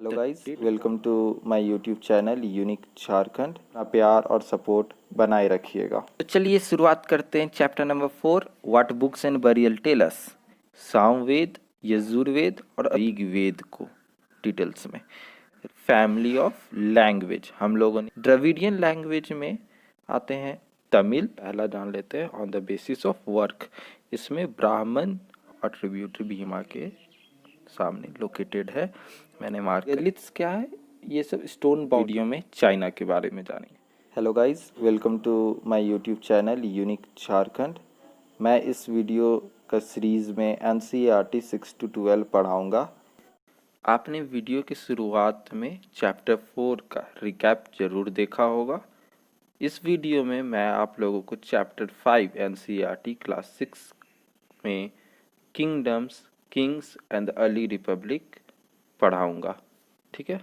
Hello guys, welcome to my YouTube channel unique Jharkhand. अपना प्यार और सपोर्ट बनाए रखिएगा। तो चलिए शुरुआत करते हैं chapter number 4, what books and burial tell us. Samaveda, Yajurveda और ऋग्वेद को डिटेल्स में। फैमिली ऑफ लैंग्वेज हम लोगों ने द्रविडियन लैंग्वेज में आते हैं तमिल, पहला जान लेते हैं on the basis of work. इसमें ब्राह्मण और ट्रिब्यूटरी भीमा के सामने लोकेटेड है। मैंने मार्क लिट्स क्या है ये सब स्टोन वीडियो में चाइना के बारे में जानेंगे। Hello guys, welcome to my YouTube channel unique Jharkhand. मैं इस वीडियो का सीरीज़ में NCERT 6 to 12 पढ़ाऊँगा। आपने वीडियो की शुरुआत में चैप्टर 4 का रिकैप जरूर देखा होगा। इस वीडियो में मैं आप लोगों को चैप्टर 5 NCERT क्लास 6 में kingdoms, Kings and the early Republic पढ़ाऊंगा। ठीक है।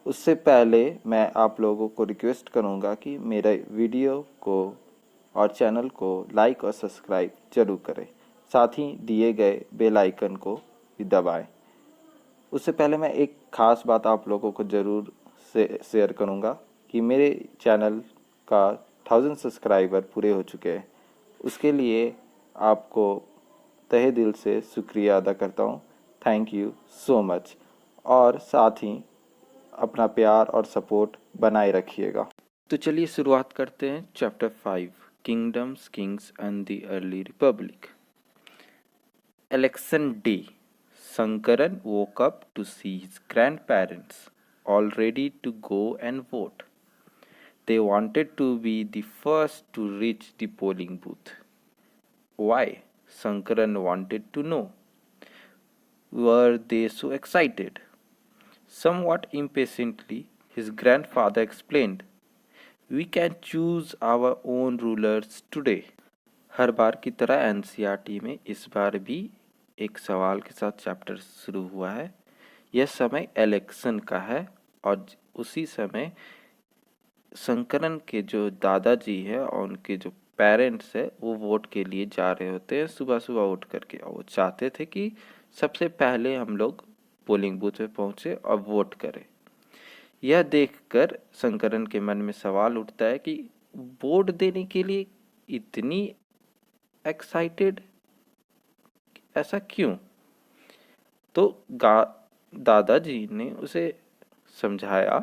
उससे पहले मैं आप लोगों को रिक्वेस्ट करूँगा कि मेरे वीडियो को और चैनल को लाइक और सब्सक्राइब जरूर करें, साथ ही दिए गए बेल आइकन को भी दबाएं। उससे पहले मैं एक ख़ास बात आप लोगों को ज़रूर से शेयर करूँगा कि मेरे चैनल का 1000 सब्सक्राइबर पूरे हो चुके हैं। उसके लिए आपको तहे दिल से शुक्रिया अदा करता हूँ। Thank you so much. और साथ ही अपना प्यार और सपोर्ट बनाए रखिएगा। तो चलिए शुरुआत करते हैं chapter 5, kingdoms, Kings and the early Republic. Election day. Sankaran woke up to see his grandparents all ready to go and vote. They wanted to be the first to reach the polling booth. Why? Sankaran wanted to know. Were they so excited? Somewhat impatiently, his grandfather explained, "We can choose our own rulers today." हर बार की तरह NCERT में इस बार भी एक सवाल के साथ chapter शुरू हुआ है। यह समय इलेक्शन का है और उसी समय शंकरन के जो दादाजी है और उनके जो पेरेंट्स है वो वोट के लिए जा रहे होते हैं सुबह सुबह उठ करके, और वो चाहते थे कि सबसे पहले हम लोग पोलिंग बूथ पे पहुंचे और वोट करें। यह देखकर शंकरन के मन में सवाल उठता है कि वोट देने के लिए इतनी एक्साइटेड, ऐसा क्यों? तो दादाजी ने उसे समझाया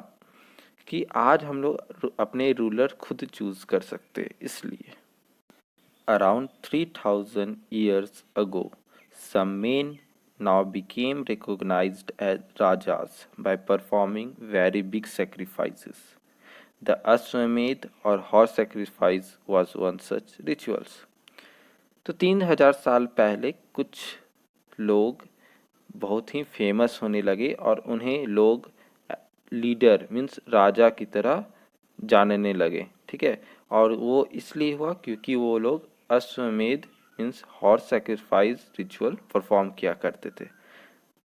कि आज हम लोग अपने रूलर खुद चूज कर सकते हैं। इसलिए around 3000 years ago, some men now became recognized as rajas by performing very big sacrifices. The Ashwamedh or horse sacrifice was one such rituals. तो 3000 साल पहले कुछ लोग बहुत ही फेमस होने लगे और उन्हें लोग लीडर मीन्स राजा की तरह जानने लगे। ठीक है। और वो इसलिए हुआ क्योंकि वो लोग अश्वमेध means horse sacrifice ritual perform किया करते थे।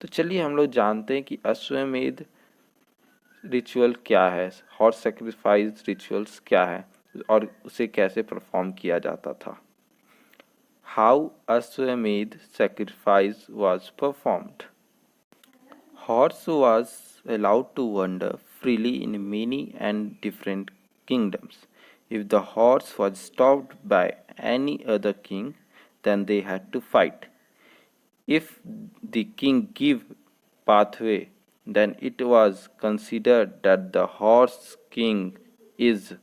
तो चलिए हम लोग जानते हैं कि अश्वमेध रिचुअल क्या है, हॉर्स सैक्रिफाइस रिचुअल्स क्या है और उसे कैसे परफॉर्म किया जाता था। How Ashwamedh sacrifice was performed. Horse was allowed to wander freely in many and different kingdoms. If the horse was stopped by any other king, then they had to fight. If the king gave pathway, then it was considered that the horse king is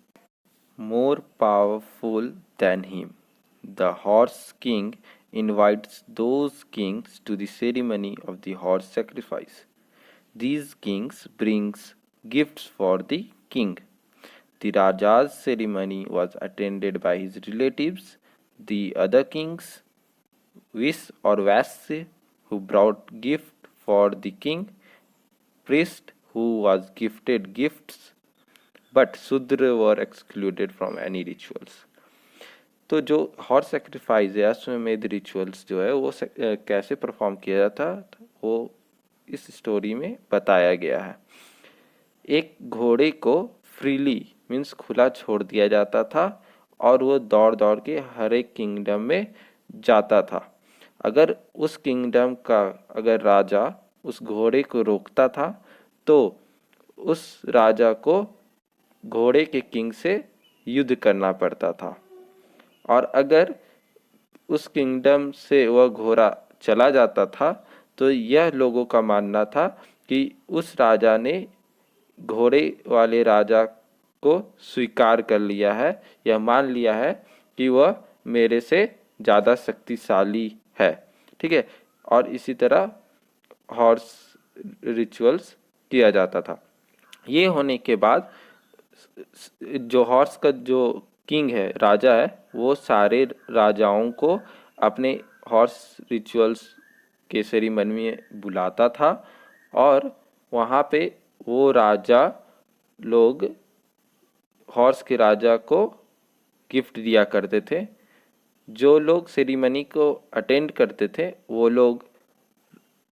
more powerful than him. The horse king invites those kings to the ceremony of the horse sacrifice. These kings brings gifts for the king. The Raja's ceremony was attended by his relatives, the other kings, Vish or Vasya, who brought gift for the king, priest who was gifted gifts, but Sudra were excluded from any rituals. तो जो horse sacrifice या अश्वमेध rituals जो है वो कैसे perform किया जाता वो इस स्टोरी में बताया गया है। एक घोड़े को फ्रीली मीन्स खुला छोड़ दिया जाता था और वो दौड़ दौड़ के हर एक किंगडम में जाता था। अगर उस किंगडम का अगर राजा उस घोड़े को रोकता था तो उस राजा को घोड़े के किंग से युद्ध करना पड़ता था, और अगर उस किंगडम से वह घोड़ा चला जाता था तो यह लोगों का मानना था कि उस राजा ने घोड़े वाले राजा को स्वीकार कर लिया है, यह मान लिया है कि वह मेरे से ज़्यादा शक्तिशाली है। ठीक है, और इसी तरह हॉर्स रिचुअल्स किया जाता था। ये होने के बाद जो हॉर्स का जो किंग है, राजा है, वो सारे राजाओं को अपने हॉर्स रिचुअल्स के सेरेमनी में बुलाता था, और वहाँ पे वो राजा लोग हॉर्स के राजा को गिफ्ट दिया करते थे। जो लोग सेरेमनी को अटेंड करते थे वो लोग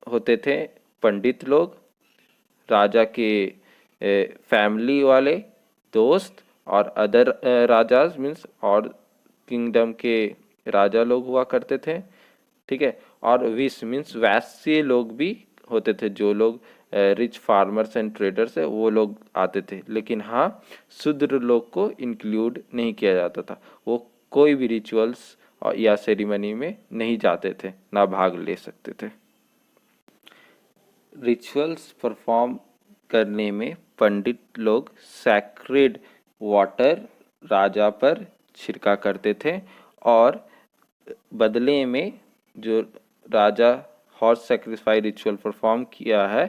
होते थे पंडित लोग, राजा के फैमिली वाले, दोस्त, और अदर राजाज मीन्स और किंगडम के राजा लोग हुआ करते थे। ठीक है, और विश मीन्स वैश्य लोग भी होते थे, जो लोग रिच फार्मर्स एंड ट्रेडर्स है वो लोग आते थे। लेकिन हाँ, शूद्र लोग को इंक्लूड नहीं किया जाता था, वो कोई भी रिचुअल्स या सेरेमनी में नहीं जाते थे, ना भाग ले सकते थे। रिचुअल्स परफॉर्म करने में पंडित लोग सैक्रेड वाटर राजा पर छिड़का करते थे, और बदले में जो राजा हॉर्स सैक्रिफाइस रिचुअल परफॉर्म किया है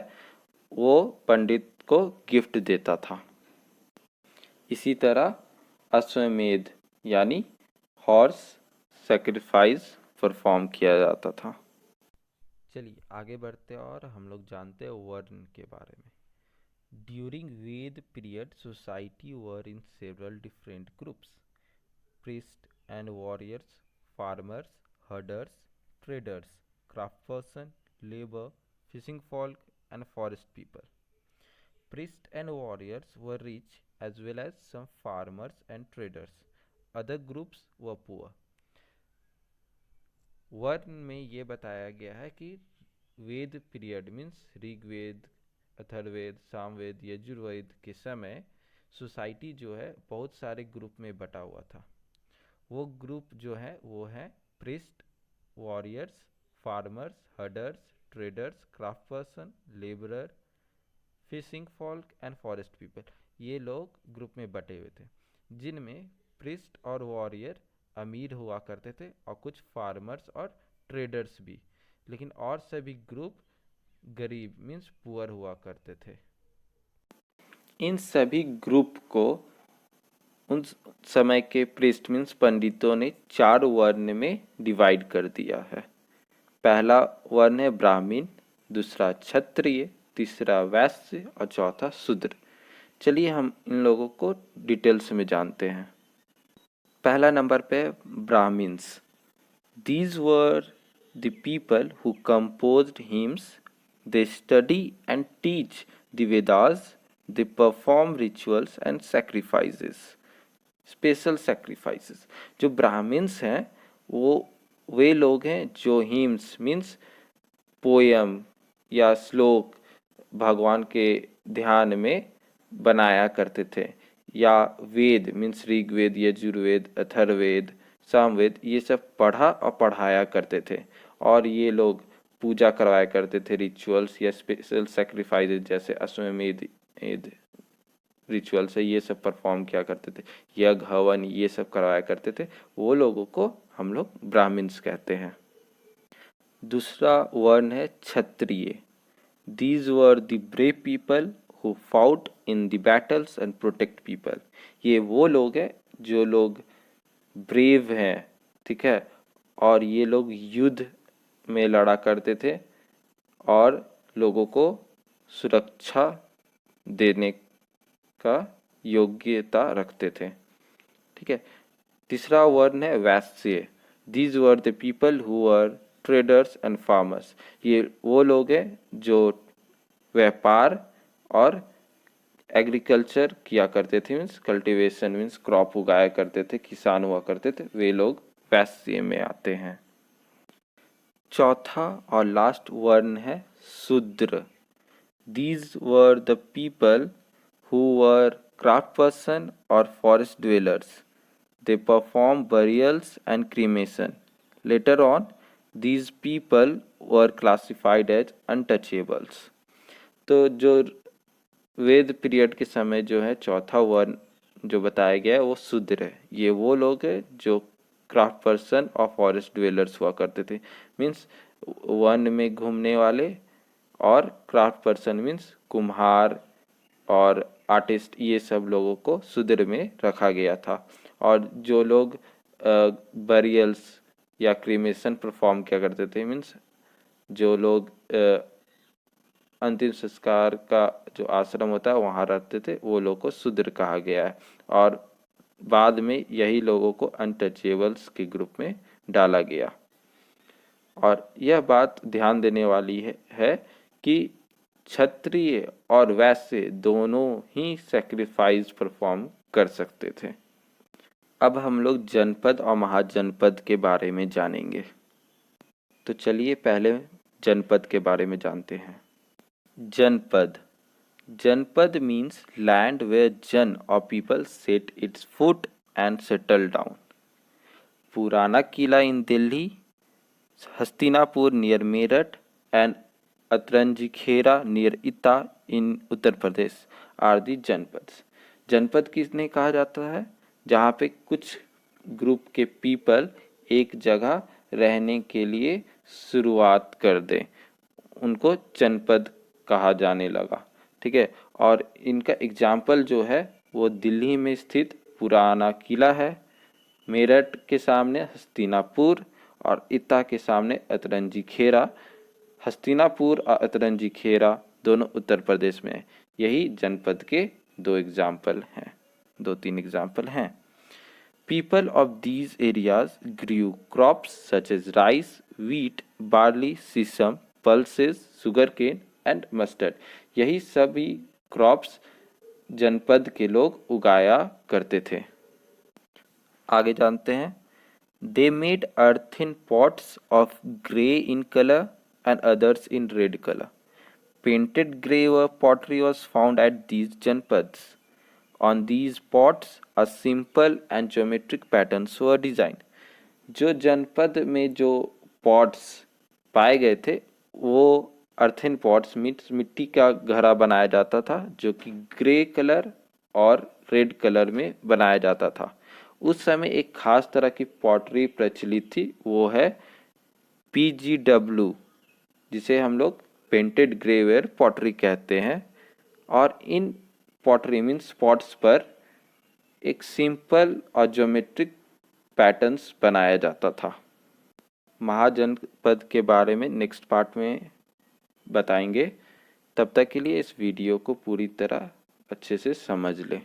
वो पंडित को गिफ्ट देता था। इसी तरह अश्वमेध यानी हॉर्स सैक्रिफाइस परफॉर्म किया जाता था। चलिए आगे बढ़ते हैं और हम लोग जानते हैं वर्ण के बारे में। During Veda period society were in several different groups, priest and warriors, farmers, herders, traders, craftsperson, labor, fishing folk, and forest people. Priests and warriors were rich as well as some farmers and traders. Other groups were poor. वर्ण में ये बताया गया है कि वेद period means Rigveda, Atharvaveda, Samaveda, Yajurveda के समय society जो है बहुत सारे ग्रुप में बटा हुआ था। वो ग्रुप जो है वो है priest, warriors, farmers, herders, traders, craft person, labourer, fishing folk and forest people. ये लोग ग्रुप में बटे हुए थे, जिनमें प्रिस्ट और वॉरियर अमीर हुआ करते थे और कुछ फार्मर्स और ट्रेडर्स भी, लेकिन और सभी ग्रुप गरीब मीन्स पुअर हुआ करते थे। इन सभी ग्रुप को उन समय के प्रीस्ट मीन्स पंडितों ने 4 वर्ण में डिवाइड कर दिया है। पहला वर्ण है ब्राह्मण, दूसरा क्षत्रिय, तीसरा वैश्य और चौथा शूद्र। चलिए हम इन लोगों को डिटेल्स में जानते हैं। पहला नंबर पे Brahmans. These were the people who composed hymns, they study and teach the Vedas, they perform rituals and sacrifices, special sacrifices. जो ब्राह्मण्स हैं वो वे लोग हैं जो हिम्स मीन्स पोयम या श्लोक भगवान के ध्यान में बनाया करते थे, या वेद मीन्स ऋग्वेद, यजुर्वेद, अथर्ववेद, सामवेद ये सब पढ़ा और पढ़ाया करते थे, और ये लोग पूजा करवाया करते थे, रिचुअल्स या स्पेशल सैक्रिफाइसेस जैसे अश्वमेध रिचुअल्स है ये सब परफॉर्म किया करते थे, यज्ञ हवन ये सब करवाया करते थे। वो लोगों को हम लोग ब्राह्मण्स कहते हैं। दूसरा वर्ण है Kshatriya. These were the brave people who fought in the battles and protect people. ये वो लोग हैं जो लोग ब्रेव हैं, ठीक है, और ये लोग युद्ध में लड़ा करते थे और लोगों को सुरक्षा देने का योग्यता रखते थे। ठीक है। तीसरा वर्ण है Vaishya. These were the people who are traders and farmers. ये वो लोग हैं जो व्यापार और एग्रीकल्चर किया करते थे, मीन्स कल्टीवेशन मीन्स क्रॉप उगाया करते थे, किसान हुआ करते थे, वे लोग वैश्य में आते हैं। चौथा और लास्ट वर्ण है शूद्र। These were the people who were craftsperson or forest dwellers. They performed burials and cremation. Later on, these people were classified as untouchables. तो जो वेद पीरियड के समय जो है चौथा वर्ण जो बताया गया है वो शूद्र है। ये वो लोग हैं जो क्राफ्ट पर्सन और फॉरेस्ट ड्वेलर्स हुआ करते थे। मीन्स वन में घूमने वाले, और क्राफ्ट पर्सन मीन्स कुम्हार और आर्टिस्ट, ये सब लोगों को शूद्र में रखा गया था। और जो लोग बरियल्स या क्रीमेशन परफॉर्म किया करते थे, मीन्स जो लोग अंतिम संस्कार का जो आश्रम होता है वहाँ रहते थे, वो लोग को शूद्र कहा गया है। और बाद में यही लोगों को अनटचेबल्स के ग्रुप में डाला गया। और यह बात ध्यान देने वाली है कि क्षत्रिय और वैश्य दोनों ही सैक्रिफाइस परफॉर्म कर सकते थे। अब हम लोग जनपद और महाजनपद के बारे में जानेंगे। तो चलिए पहले जनपद के बारे में जानते हैं। जनपद, जनपद मीन्स लैंड वेयर जन और people set its foot and settle down. Purana Qila in Delhi, Hastinapur near Meerut and Atranjikhera near Etah in Uttar Pradesh are the जनपद। जनपद किसने कहा जाता है? जहाँ पे कुछ ग्रुप के पीपल एक जगह रहने के लिए शुरुआत कर दें, उनको जनपद कहा जाने लगा। ठीक है। और इनका एग्जाम्पल जो है वो दिल्ली में स्थित पुराना किला है, मेरठ के सामने हस्तिनापुर और इता के सामने अतरंजी खेरा। हस्तिनापुर और अतरंजी खेरा दोनों उत्तर प्रदेश में है। यही जनपद के दो एग्जाम्पल हैं, 2-3 एग्जाम्पल हैं। People of these areas grew crops such as rice, wheat, barley, sesame, pulses, sugarcane and mustard। यही सभी क्रॉप्स जनपद के लोग उगाया करते थे। आगे जानते हैं। They made earthen pots of grey in color and others in red color. Painted grey pottery was found at these janpads. On these pots, a simple and geometric patterns were designed। जो जनपद में जो pots पाए गए थे वो earthen pots means मिट्टी का घड़ा बनाया जाता था, जो कि ग्रे कलर और रेड कलर में बनाया जाता था। उस समय एक खास तरह की पॉटरी प्रचलित थी, वो है PGW, जिसे हम लोग पेंटेड ग्रेवेयर पॉटरी कहते हैं। और इन पॉटरी मीन्स पॉट्स पर एक सिंपल और ज्योमेट्रिक पैटर्न्स बनाया जाता था। महाजनपद के बारे में नेक्स्ट पार्ट में बताएंगे। तब तक के लिए इस वीडियो को पूरी तरह अच्छे से समझ लें।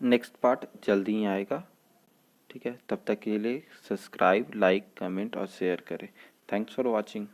नेक्स्ट पार्ट जल्दी ही आएगा। ठीक है, तब तक के लिए सब्सक्राइब, लाइक, कमेंट और शेयर करें। Thanks for watching.